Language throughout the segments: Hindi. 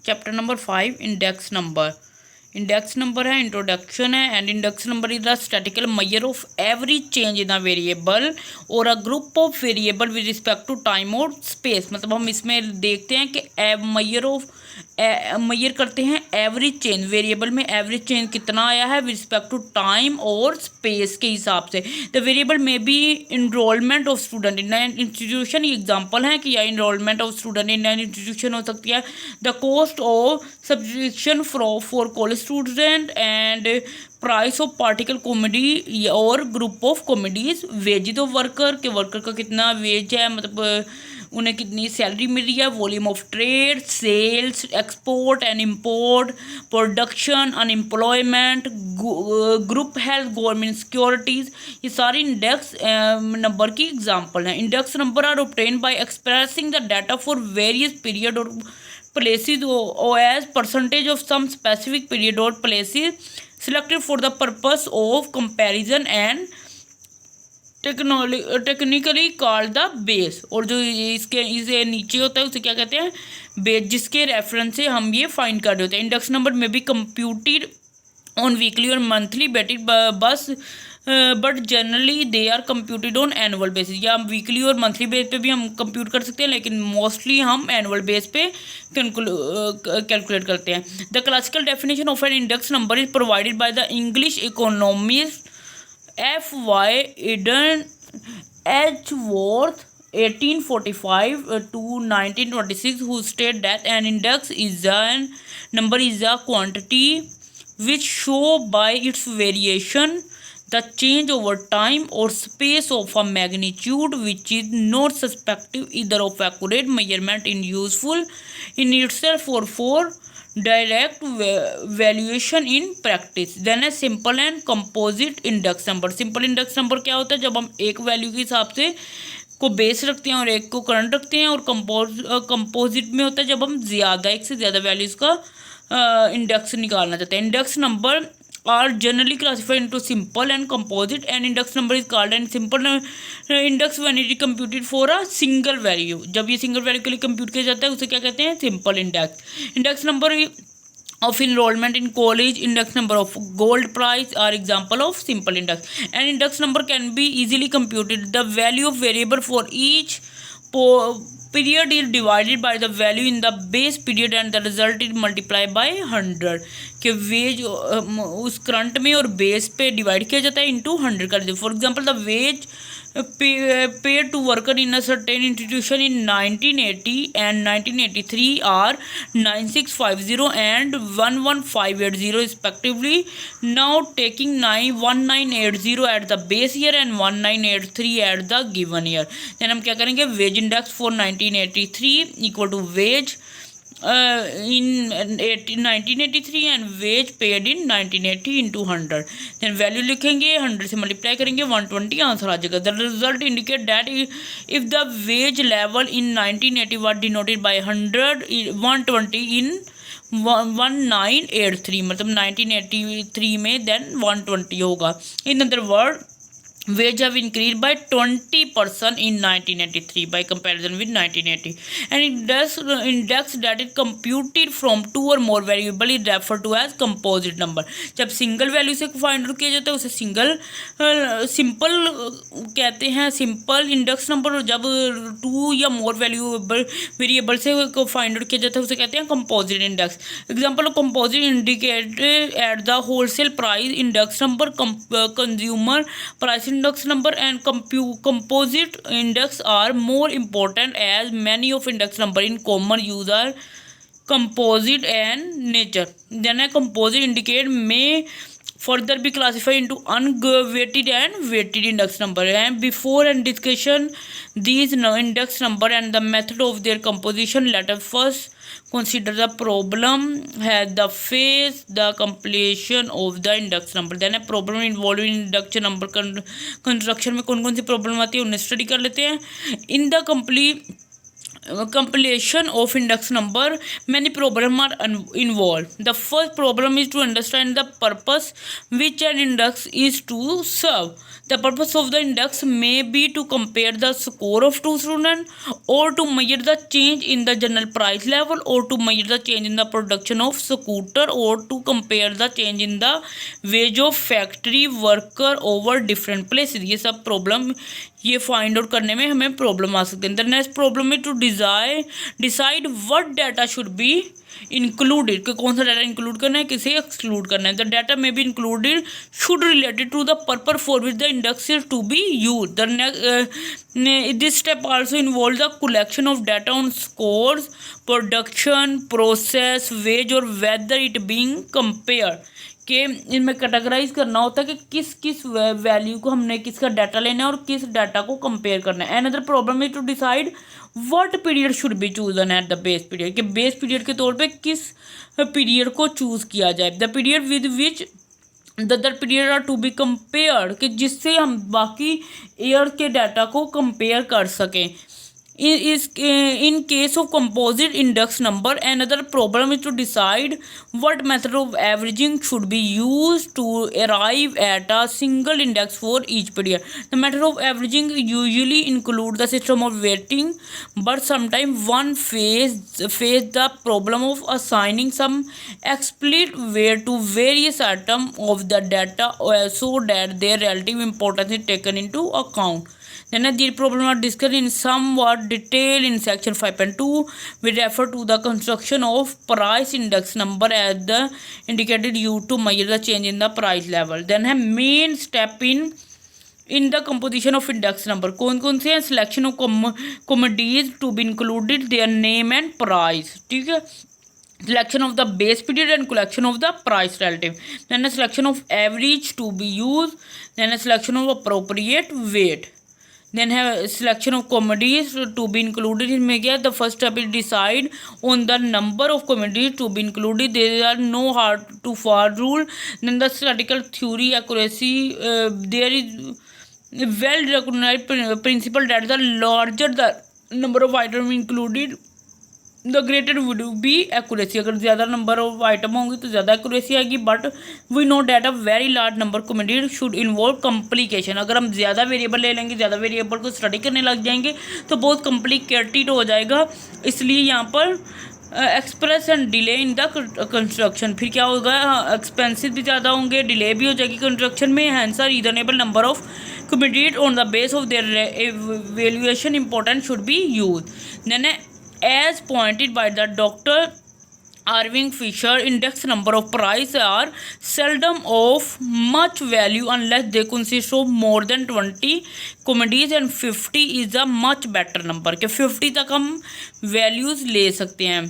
Chapter number 5 index number. Index number है इंट्रोडक्शन है and index number is the statistical measure of average change in a variable और a group of variable with respect to time और स्पेस। मतलब हम इसमें देखते हैं कि मेजर करते हैं एवरेज चेंज, वेरिएबल में एवरेज चेंज कितना आया है विद रिस्पेक्ट टू टाइम और स्पेस के हिसाब से। The variable may be enrolment of student in an institution, example है कि या enrolment of student in an institution हो सकती है। The cost of subscription for college student and price of particular commodity और group of commodities. Wages of worker के वर्कर का कितना वेज है, मतलब उन्हें कितनी सैलरी मिल रही है। Volume of trade, sales, export and import, production, unemployment, group health, government securities, ये सारी इंडेक्स नंबर की एग्जाम्पल हैं। Index number are obtained by expressing the data for various period और places or as percentage of some specific period or places selected for the purpose of comparison and technically called the base. और जो इसे नीचे होता है उसे क्या कहते हैं, बेस, जिसके रेफरेंस से हम ये फाइंड कर रहे होते हैं। इंडेक्स नंबर में भी कंप्यूटेड ऑन वीकली और monthly but generally they are computed on annual basis. या हम वीकली और मंथली बेस पे भी हम कंप्यूट कर सकते हैं, लेकिन मोस्टली हम एनुअल बेस पे कैलकुलेट करते हैं। The classical definition of an index number is provided by the English economist F.Y. Eden Edgeworth 1845 to 1926, who state that an index is a number is a quantity which show by its variation the change over time or space of a magnitude which is not susceptible either of accurate measurement in useful in itself or for direct valuation in practice. Then है simple and composite index number. Simple index number क्या होता है, जब हम एक वैल्यू के हिसाब से को बेस रखते हैं और एक को करंट रखते हैं। और कंपोजिट में होता है जब हम ज़्यादा, एक से ज़्यादा वैल्यूज़ का इंडेक्स निकालना चाहते हैं। Index number are generally classified into simple and composite, and index number is called and simple index when it is computed for a single value। जब ये सिंगल वैल्यू के लिए कंप्यूट किया जाता है उसे क्या कहते हैं, simple index. Index number of enrollment in college, index number of gold price are example of simple index. An index number can be easily computed. The value of variable for each period is divided by the value in the base period and the result is multiplied by 100। कि वेज उस करंट में और बेस पे डिवाइड किया जाता है इंटू 100 कर देते। For example the ways paid to worker in a certain institution in 1980 and 1983 are 9650 and 11580 respectively. Now taking 1980 at the base year and 1983 at the given year, then हम क्या करेंगे, wage index for 1983 equal to wage in 1983 and wage paid in 1980 into 100। then value लिखेंगे, 100 से मल्टीप्लाई करेंगे, 120 आंसर आ जाएगा। The result indicate that if the wage level in 1980 was denoted by 120 in 1983, मतलब 1983 में then 120 होगा। इन other word wage have increased by 20% in 1983 by comparison with 1980। and index that is computed from two or more variable is referred to as composite number। जब सिंगल वैल्यू से फाइंड आउट किया जाता है उसे सिंपल कहते हैं, सिंपल इंडेक्स नंबर। जब टू या मोर वेरिएबल से फाइंड आउट किया जाता है उसे कहते हैं composite index. Example of composite indicate at the wholesale price index number, consumer price index number and composite index are more important as many of index number in common use are composite and nature। then a composite indicate may further be classified into unweighted and weighted index number, and before and discussion these index number and the method of their composition, let us first consider the problem has the phase the completion of the index number। then a problem involving index number construction में कौन कौन सी प्रॉब्लम आती है उन्हें स्टडी कर लेते हैं। In the compilation of index number, many problems are involved. The first problem is to understand the purpose which an index is to serve. The purpose of the index may be to compare the score of two students, or to measure the change in the general price level, or to measure the change in the production of scooter, or to compare the change in the wage of factory worker over different places. ये सब प्रॉब्लम ये फाइंड आउट करने में हमें प्रॉब्लम आ सकते हैं. द नेक्स्ट प्रॉब्लम है to decide what data should be included, कि कौन सा डाटा इंक्लूड करना है, किसे एक्सक्लूड करना है. द डाटा में be included should related to the purpose for which the index is to be use. This step also involve the collection of data on scores, production, process, wage और वेदर इट बीइंग कंपेयर, कि इनमें कैटेगराइज करना होता है कि किस किस वैल्यू को हमने किसका डाटा लेना है और किस डाटा को कंपेयर करना है. Another problem is to decide what period should be chosen at the base period, कि बेस पीरियड के तौर पे किस पीरियड को चूज़ किया जाए. The period with which the other period are to be compare, कि जिससे हम बाकी ईयर के डाटा को कंपेयर कर सकें. In case of composite index number, another problem is to decide what method of averaging should be used to arrive at a single index for each period. The method of averaging usually include the system of weighting, but sometimes one face the problem of assigning some explicit weight to various items of the data so that their relative importance is taken into account. Then these problems are discussed in somewhat detail in section 5.2. We refer to the construction of price index number as the indicated used to measure the change in the price level. Then है main step in the composition of index number. कौन कौन से हैं? Selection of commodities to be included, their name and price. ठीक है. Selection of the base period and collection of the price relative. Then a selection of average to be used. Then a selection of appropriate weight. Then have selection of commodities to be included. इसमें क्या, the first step is decide on the number of commodities to be included. There are no hard to far rule. Then the statistical theory accuracy, there is well recognized principle that the larger the number of items included, the greater would be accuracy. अगर ज़्यादा नंबर ऑफ आइटम होंगे तो ज़्यादा एक्यूरेसी आएगी. But we know that a very large number community should involve complication. अगर हम ज़्यादा वेरिएबल ले लेंगे, ज़्यादा वेरिएबल को स्टडी करने लग जाएंगे तो बहुत कम्प्लीकेटेड हो जाएगा. इसलिए यहाँ पर express and delay in the construction. फिर क्या होगा, एक्सपेंसिव भी ज़्यादा होंगे, डिले भी हो जाएगी कंस्ट्रक्शन में. Hence are reasonable number of community on the base of their valuation important should be use. Then as pointed by the Dr. Irving Fisher, index number of price are seldom of much value unless they consist of more than 20 commodities, and 50 is a much better number, कि 50 तक हम values ले सकते हैं.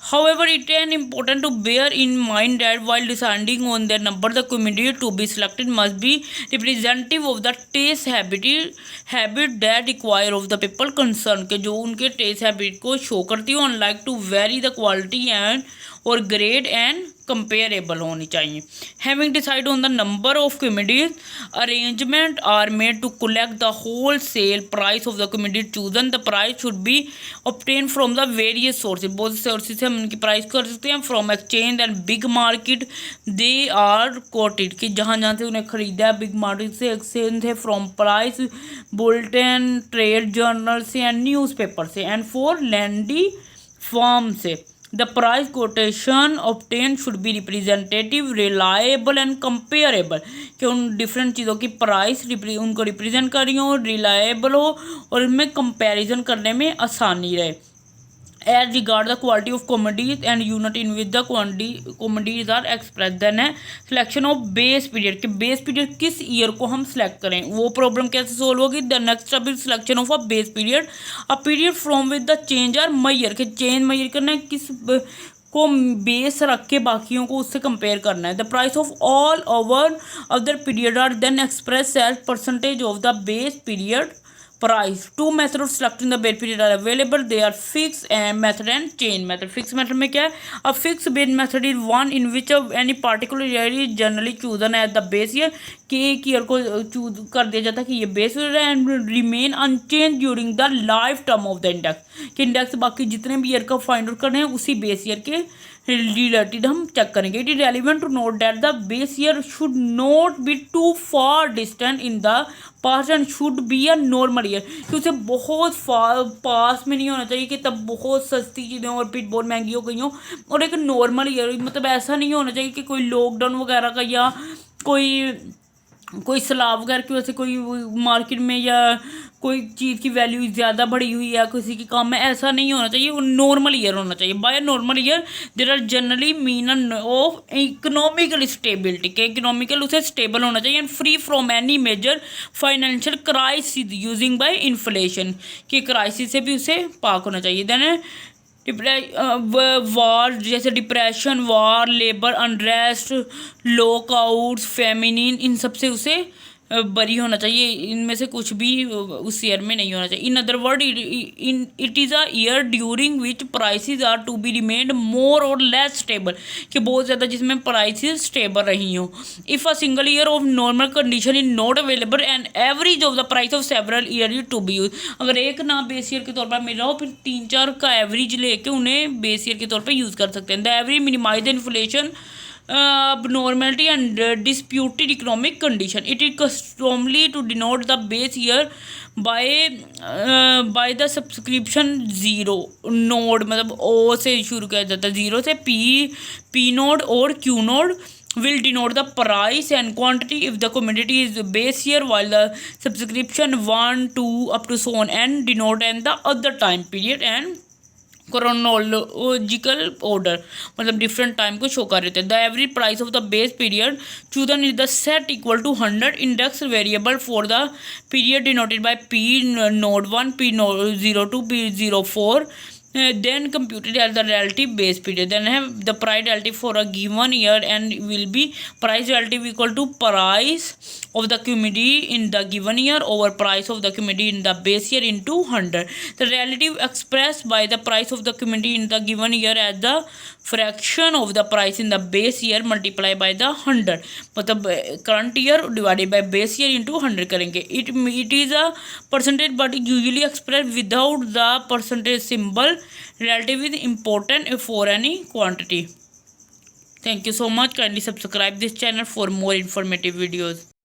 However, it is important to bear in mind that while deciding on the number, the commodity to be selected must be representative of the taste habit that require of the people concerned, के जो उनके taste habit को show करती हो. Unlike to vary the quality and और ग्रेड एंड कंपेरेबल होनी चाहिए. Having decide on the number of communities, arrangement are made to collect the wholesale price of the community chosen. The price should be obtain from the various sources. बहुत सोर्सेज से हम उनकी प्राइस कर सकते हैं. From exchange and big market they are quoted, कि जहाँ जहाँ से उन्हें खरीदा है बिग मार्केट से, एक्सचेंज है from price, bulletin, trade journal से एंड न्यूज़पेपर से, एंड फॉर लैंडी फॉर्म से. The price quotation obtained should be representative, reliable and comparable, कि उन डिफरेंट चीज़ों की प्राइस उनको रिप्रेजेंट कर रही हो, रिलायबल हो और इनमें कंपैरिजन करने में आसानी रहे. As regard the quality of commodities and unit in which the commodities are expressed. then है सिलेक्शन ऑफ बेस पीरियड, कि बेस पीरियड किस ईयर को हम सेलेक्ट करें, वो प्रॉब्लम कैसे सोल्व होगी. The next step is selection of a base period, a period from with the change are major, कि चेंज मैयर करना है, किस को बेस रख के बाकियों को उससे कंपेयर करना है. The price of all over other period are then express as percentage of the base period price. Two methods of selecting the base period are available. They are fixed method and chain method. Fixed method में क्या है, a fixed base method is one in which any particular year is generally chosen as the base year, कि एक ईयर को चूज कर दिया जाता है कि ये बेस ईयर है and remain unchanged during the life term of the index, कि इंडेक्स बाकी जितने भी ईयर का फाइंड आउट करने हैं उसी बेस ईयर के रिलेटेड हम चेक करेंगे। It is relevant to note that the base year should not be too far distant in the past and should be a normal year, कि उसे बहुत फार पास में नहीं होना चाहिए कि तब बहुत सस्ती चीज़ें और फिर बहुत महंगी हो गई हों, और एक नॉर्मल ईयर मतलब ऐसा नहीं होना चाहिए कि कोई लॉकडाउन वगैरह का या कोई सलाब वगैरह की वजह से कोई मार्केट में या कोई चीज़ की वैल्यू ज़्यादा बढ़ी हुई है किसी की कम है, ऐसा नहीं होना चाहिए। वो नॉर्मल ईयर होना चाहिए। By normal year there are generally mean of economical stability, के इकोनॉमिकल उसे स्टेबल होना चाहिए and free from any major financial crisis using by inflation, कि क्राइसिस से भी उसे पाक होना चाहिए। देन वार जैसे depression, war, labour unrest, lockouts, feminine, इन सब से उसे बरी होना चाहिए। इनमें से कुछ भी उस ईयर में नहीं होना चाहिए। In other word it is a year during which prices are to be remained more or less stable, कि बहुत ज़्यादा जिसमें प्राइसेस स्टेबल रही हों। If a single year of normal condition is not available and average of the price of several year is to be use, अगर एक ना बेस ईयर के तौर पर मिल रहा हो फिर 3-4 का एवरेज लेके उन्हें बेस ईयर के तौर पर यूज़ कर सकते हैं। The average minimise the inflation abnormality and disputed economic condition. It is customary to denote the base year by the subscription zero node, मतलब O से शुरू किया जाता है, जीरो से P node और Q node will denote the price and quantity if the commodity is base year, while the subscription 1, 2 up to so on and denote and the other time period and chronological order, मतलब डिफरेंट टाइम को शो कर रहे थे। The average price of the base period chosen is the set equal to 100 index variable for the period denoted by P node 1, P node 02, P04, then computed as the relative base period. Then have the price relative for a given year and will be price relative equal to price of the commodity in the given year over price of the commodity in the base year into 100. The relative expressed by the price of the commodity in the given year as the fraction of the price in the base year multiplied by the 100, मतलब current year divided by base year into 100 करेंगे। It is a percentage but usually expressed without the percentage symbol. Relative is important for any quantity. Thank you so much. Kindly subscribe this channel for more informative videos.